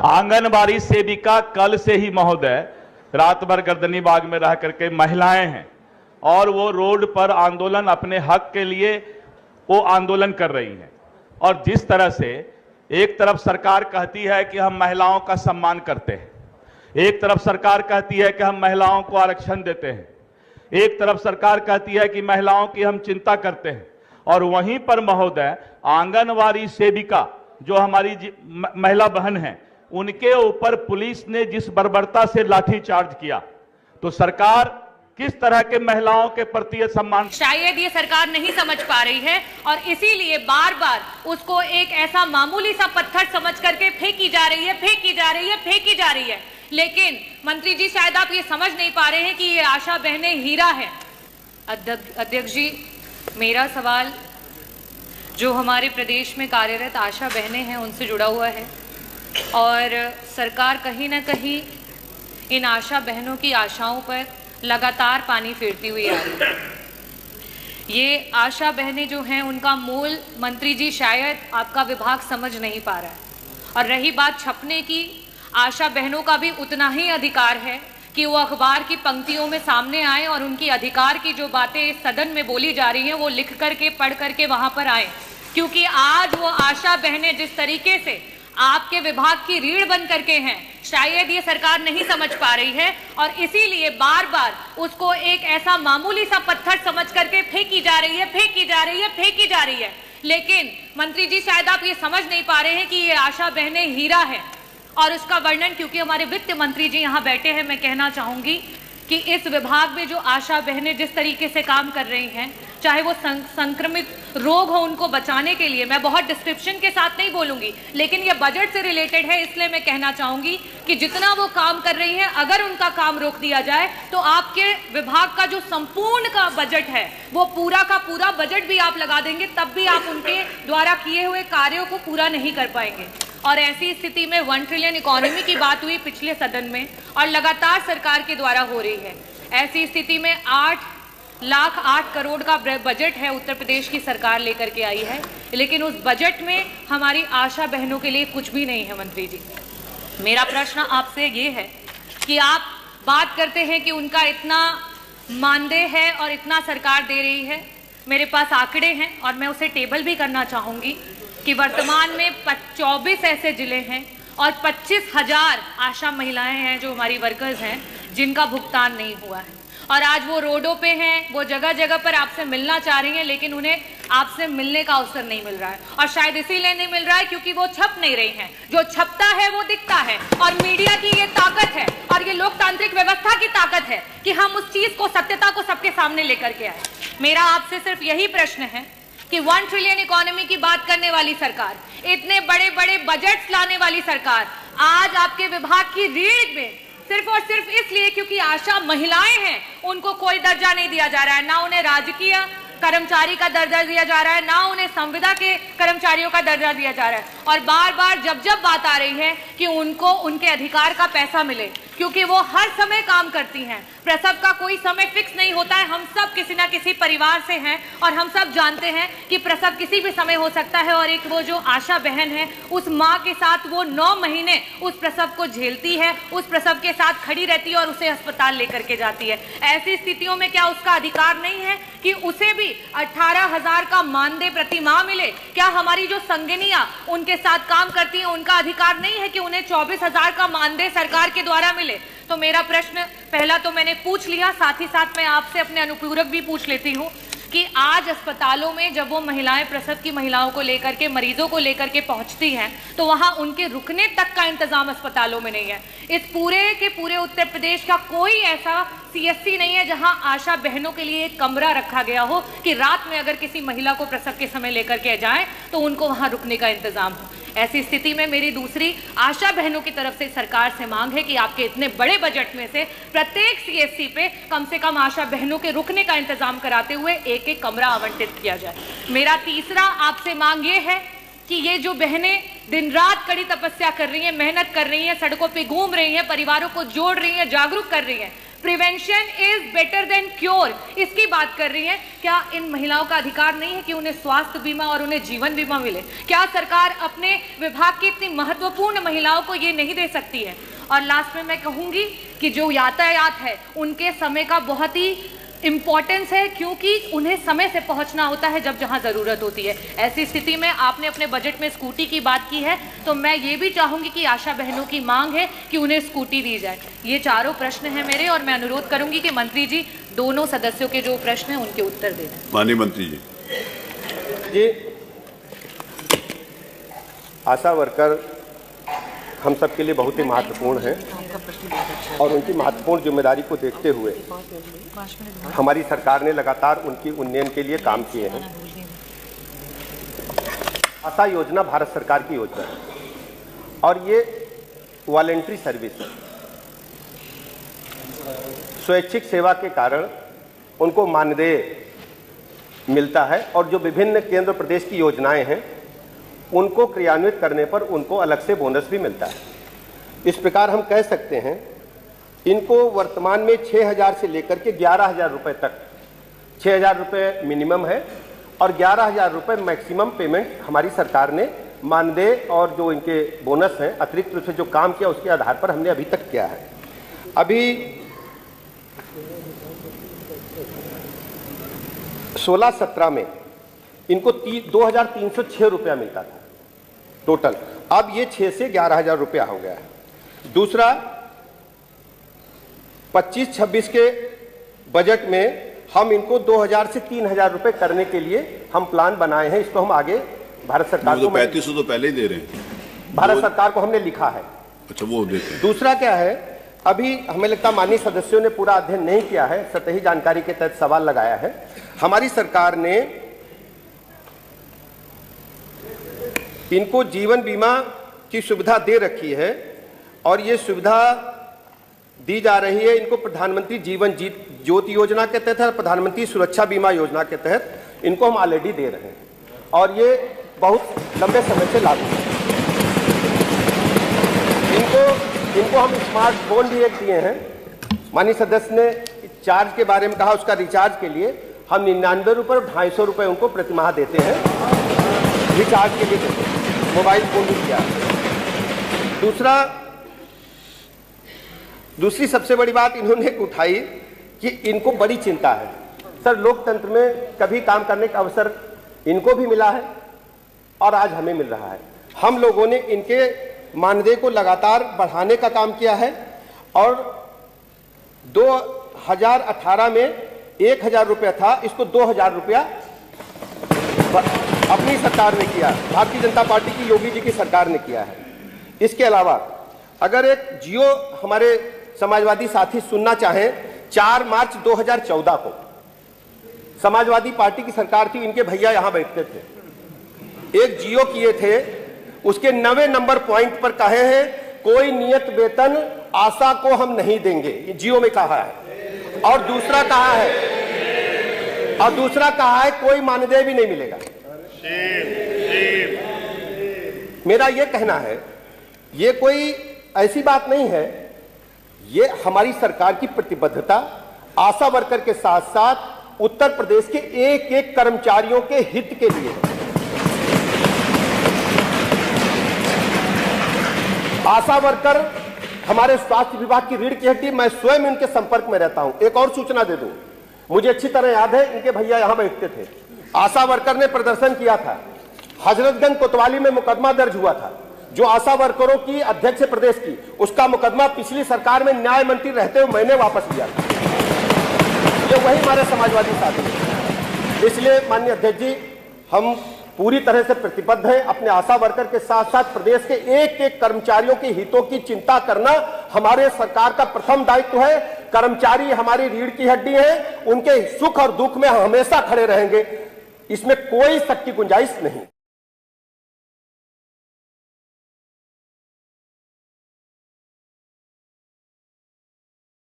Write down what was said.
आंगनबाड़ी सेविका कल से ही महोदय रात भर गर्दनी बाग में रह करके महिलाएं हैं और वो रोड पर आंदोलन अपने हक के लिए वो आंदोलन कर रही हैं। और जिस तरह से एक तरफ सरकार कहती है कि हम महिलाओं का सम्मान करते हैं, एक तरफ सरकार कहती है कि हम महिलाओं को आरक्षण देते हैं, एक तरफ सरकार कहती है कि महिलाओं की हम चिंता करते हैं, और वहीं पर महोदय आंगनवाड़ी सेविका जो हमारी महिला बहन है उनके ऊपर पुलिस ने जिस बर्बरता से लाठीचार्ज किया, तो सरकार किस तरह के महिलाओं के प्रति सम्मान शायद ये सरकार नहीं समझ पा रही है और इसीलिए बार बार उसको एक ऐसा मामूली सा पत्थर समझ करके फेंकी जा रही है, फेंकी जा रही है, फेंकी जा रही है। लेकिन मंत्री जी शायद आप ये समझ नहीं पा रहे हैं कि ये आशा बहनें हीरा है। अध्यक्ष जी, मेरा सवाल जो हमारे प्रदेश में कार्यरत आशा बहनें हैं उनसे जुड़ा हुआ है और सरकार कहीं ना कहीं इन आशा बहनों की आशाओं पर लगातार पानी फेरती हुई आ रही है। ये आशा बहनें जो हैं उनका मूल मंत्री जी शायद आपका विभाग समझ नहीं पा रहा है। और रही बात छपने की, आशा बहनों का भी उतना ही अधिकार है कि वो अखबार की पंक्तियों में सामने आए और उनकी अधिकार की जो बातें सदन में बोली जा रही हैं वो लिख करके पढ़ करके वहां पर आए, क्योंकि आज वो आशा बहनें जिस तरीके से आपके विभाग की रीढ़ बन करके हैं शायद ये सरकार नहीं समझ पा रही है और इसीलिए बार बार उसको एक ऐसा मामूली सा पत्थर समझ करके फेंकी जा रही है, फेंकी जा रही है, फेंकी जा रही है। लेकिन मंत्री जी शायद आप ये समझ नहीं पा रहे हैं कि ये आशा बहनें हीरा है और उसका वर्णन, क्योंकि हमारे वित्त मंत्री जी यहाँ बैठे हैं, मैं कहना चाहूंगी कि इस विभाग में जो आशा बहनें जिस तरीके से काम कर रही हैं, चाहे वो संक्रमित रोग हो उनको बचाने के लिए, मैं बहुत डिस्क्रिप्शन के साथ नहीं बोलूंगी, लेकिन ये बजट से रिलेटेड है इसलिए मैं कहना चाहूंगी कि जितना वो काम कर रही हैं अगर उनका काम रोक दिया जाए तो आपके विभाग का जो संपूर्ण का बजट है वो पूरा का पूरा बजट भी आप लगा देंगे तब भी आप उनके द्वारा किए हुए कार्यों को पूरा नहीं कर पाएंगे। और ऐसी स्थिति में 1 ट्रिलियन इकोनॉमी की बात हुई पिछले सदन में और लगातार सरकार के द्वारा हो रही है। ऐसी स्थिति में 8 करोड़ का बजट है उत्तर प्रदेश की सरकार लेकर के आई है, लेकिन उस बजट में हमारी आशा बहनों के लिए कुछ भी नहीं है। मंत्री जी, मेरा प्रश्न आपसे ये है कि आप बात करते हैं कि उनका इतना मानदेय है और इतना सरकार दे रही है। मेरे पास आंकड़े हैं और मैं उसे टेबल भी करना चाहूंगी कि वर्तमान में 24 ऐसे जिले हैं और 25,000 आशा महिलाएं हैं जो हमारी वर्कर्स हैं जिनका भुगतान नहीं हुआ है और आज वो रोडों पे हैं, वो जगह जगह पर आपसे मिलना चाह रही हैं, लेकिन उन्हें आपसे मिलने का अवसर नहीं मिल रहा है और शायद इसीलिए नहीं मिल रहा है क्योंकि वो छप नहीं रही हैं। जो छपता है वो दिखता है और मीडिया की ये ताकत है और ये लोकतांत्रिक व्यवस्था की ताकत है कि हम उस चीज को, सत्यता को सबके सामने लेकर के आए। मेरा आपसे सिर्फ यही प्रश्न है कि 1 ट्रिलियन इकोनॉमी की बात करने वाली सरकार, इतने बड़े बड़े बजट्स लाने वाली सरकार आज आपके विभाग की रीढ़ में सिर्फ और सिर्फ इसलिए क्योंकि आशा महिलाएं हैं उनको कोई दर्जा नहीं दिया जा रहा है, ना उन्हें राजकीय कर्मचारी का दर्जा दिया जा रहा है, ना उन्हें संविदा के कर्मचारियों का दर्जा दिया जा रहा है। और बार बार जब बात आ रही है कि उनको उनके अधिकार का पैसा मिले, क्योंकि वो हर समय काम करती हैं, प्रसव का कोई समय फिक्स नहीं होता है। हम सब किसी ना किसी परिवार से हैं और हम सब जानते हैं कि प्रसव किसी भी समय हो सकता है और एक वो जो आशा बहन है उस माँ के साथ वो 9 महीने उस प्रसव को झेलती है, उस प्रसव के साथ खड़ी रहती है और उसे अस्पताल लेकर के जाती है। ऐसी स्थितियों में क्या उसका अधिकार नहीं है कि उसे भी 18,000 का मानदेय प्रति माह मिले? क्या हमारी जो संगिनियां उनके साथ काम करती हैं उनका अधिकार नहीं है कि उन्हें 24,000 का मानदेय सरकार के द्वारा मिले? तो मेरा प्रश्न पहला तो मैंने पूछ लिया, साथ ही साथ मैं आपसे अपने अनुपूरक भी पूछ लेती हूँ कि आज अस्पतालों में जब वो महिलाएं प्रसव की महिलाओं को लेकर के, मरीजों को लेकर के पहुंचती हैं तो वहां उनके रुकने तक का इंतजाम अस्पतालों में नहीं है। इस पूरे के पूरे उत्तर प्रदेश का कोई ऐसा CSC नहीं है जहां आशा बहनों के लिए एक कमरा रखा गया हो कि रात में अगर किसी महिला को प्रसव के समय लेकर के जाएं तो उनको वहां रुकने का इंतजाम हो। ऐसी स्थिति में मेरी दूसरी आशा बहनों की तरफ से सरकार से मांग है कि आपके इतने बड़े बजट में से प्रत्येक CSC पे कम से कम आशा बहनों के रुकने का इंतजाम कराते हुए एक कमरा आवंटित किया जाए। मेरा तीसरा आपसे मांग ये है कि ये जो बहनें दिन रात कड़ी तपस्या कर रही हैं, मेहनत कर रही हैं, सड़कों पे घूम रही हैं, परिवारों को जोड़ रही हैं, जागरूक कर रही हैं, prevention is better than cure, इसकी बात कर रही हैं। क्या इन महिलाओं का अधिकार नहीं है कि उन्हें स्वास्थ्य बीमा और उन्हें जीवन बीमा मिले? क्या सरकार अपने विभाग की इतनी महत्वपूर्ण महिलाओं को ये नहीं दे सकती है? और लास्ट में मैं कहूंगी कि जो यातायात है उनके समय का बहुत ही इंपॉर्टेंस है, क्योंकि उन्हें समय से पहुंचना होता है जब जहां जरूरत होती है। ऐसी स्थिति में आपने अपने बजट में स्कूटी की बात की है, तो मैं ये भी चाहूंगी कि आशा बहनों की मांग है कि उन्हें स्कूटी दी जाए। ये चारों प्रश्न हैं मेरे, और मैं अनुरोध करूंगी कि मंत्री जी दोनों सदस्यों के जो प्रश्न हैं उनके उत्तर दें। माननीय मंत्री जी, आशा वर्कर हम सबके लिए बहुत ही महत्वपूर्ण है और उनकी महत्वपूर्ण जिम्मेदारी को देखते हुए हमारी सरकार ने लगातार उनकी उन्नयन के लिए काम किए हैं। आशा योजना भारत सरकार की योजना है और ये वॉलेंट्री सर्विस है। स्वैच्छिक सेवा के कारण उनको मानदेय मिलता है और जो विभिन्न केंद्र प्रदेश की योजनाएं हैं उनको क्रियान्वित करने पर उनको अलग से बोनस भी मिलता है। इस प्रकार हम कह सकते हैं इनको वर्तमान में 6,000 से लेकर के 11,000 रुपये तक, 6,000 रुपये मिनिमम है और 11,000 रुपये मैक्सिमम पेमेंट हमारी सरकार ने मानदेय और जो इनके बोनस हैं अतिरिक्त रूप से जो काम किया उसके आधार पर हमने अभी तक किया है। अभी 16-17 में इनको 2,306 रुपया मिलता था टोटल, अब ये 6 से 11,000 रुपया हो गया है। दूसरा 25-26 के बजट में हम इनको 2,000 से 3,000 रुपए करने के लिए हम प्लान बनाए हैं। इसको हम आगे भारत सरकार को 3500 तो पहले ही दे रहे हैं, भारत सरकार को हमने लिखा है। अच्छा, वो देते हैं। दूसरा क्या है, अभी हमें लगता है माननीय सदस्यों ने पूरा अध्ययन नहीं किया है, सतही जानकारी के तहत सवाल लगाया है। हमारी सरकार ने इनको जीवन बीमा की सुविधा दे रखी है और ये सुविधा दी जा रही है इनको प्रधानमंत्री जीवन ज्योति योजना के तहत और प्रधानमंत्री सुरक्षा बीमा योजना के तहत इनको हम ऑलरेडी दे रहे हैं और ये बहुत लंबे समय से लागू है। इनको हम स्मार्टफोन भी एक दिए हैं। माननीय सदस्य ने चार्ज के बारे में कहा, उसका रिचार्ज के लिए हम 99 रुपये और 250 रुपये उनको प्रतिमाह देते हैं, रिचार्ज के लिए देते हैं। मोबाइल फोन भी किया। दूसरी सबसे बड़ी बात इन्होंने उठाई कि इनको बड़ी चिंता है। सर, लोकतंत्र में कभी काम करने का अवसर इनको भी मिला है और आज हमें मिल रहा है। हम लोगों ने इनके मानदेय को लगातार बढ़ाने का काम किया है और 2018 में 1,000 रुपया था, इसको 2,000 रुपया अपनी सरकार ने किया, भारतीय जनता पार्टी की योगी जी की सरकार ने किया है। इसके अलावा अगर एक जियो हमारे समाजवादी साथी सुनना चाहें, 4 मार्च 2014 को समाजवादी पार्टी की सरकार थी, इनके भैया यहां बैठते थे, एक जियो किए थे, उसके 9वें नंबर पॉइंट पर कहे हैं कोई नियत वेतन आशा को हम नहीं देंगे, ये जियो में कहा है। और दूसरा कहा है कोई मानदेय भी नहीं मिलेगा। मेरा ये कहना है ये कोई ऐसी बात नहीं है, ये हमारी सरकार की प्रतिबद्धता आशा वर्कर के साथ साथ उत्तर प्रदेश के एक एक कर्मचारियों के हित के लिए है। आशा वर्कर हमारे स्वास्थ्य विभाग की रीढ़ की हड्डी, मैं स्वयं इनके संपर्क में रहता हूं। एक और सूचना दे दूं, मुझे अच्छी तरह याद है इनके भैया यहां बैठते थे, आशा वर्कर ने प्रदर्शन किया था, हजरतगंज कोतवाली में मुकदमा दर्ज हुआ था, जो आशा वर्करों की अध्यक्ष प्रदेश की, उसका मुकदमा पिछली सरकार में न्याय मंत्री रहते हुए मैंने वापस लिया था। ये वही हमारे समाजवादी साथी हैं। इसलिए माननीय अध्यक्ष जी, हम पूरी तरह से प्रतिबद्ध हैं। अपने आशा वर्कर के साथ साथ प्रदेश के एक एक कर्मचारियों के हितों की चिंता करना हमारे सरकार का प्रथम दायित्व है। कर्मचारी हमारी रीढ़ की हड्डी है, उनके सुख और दुख में हमेशा खड़े रहेंगे, इसमें कोई शक की गुंजाइश नहीं।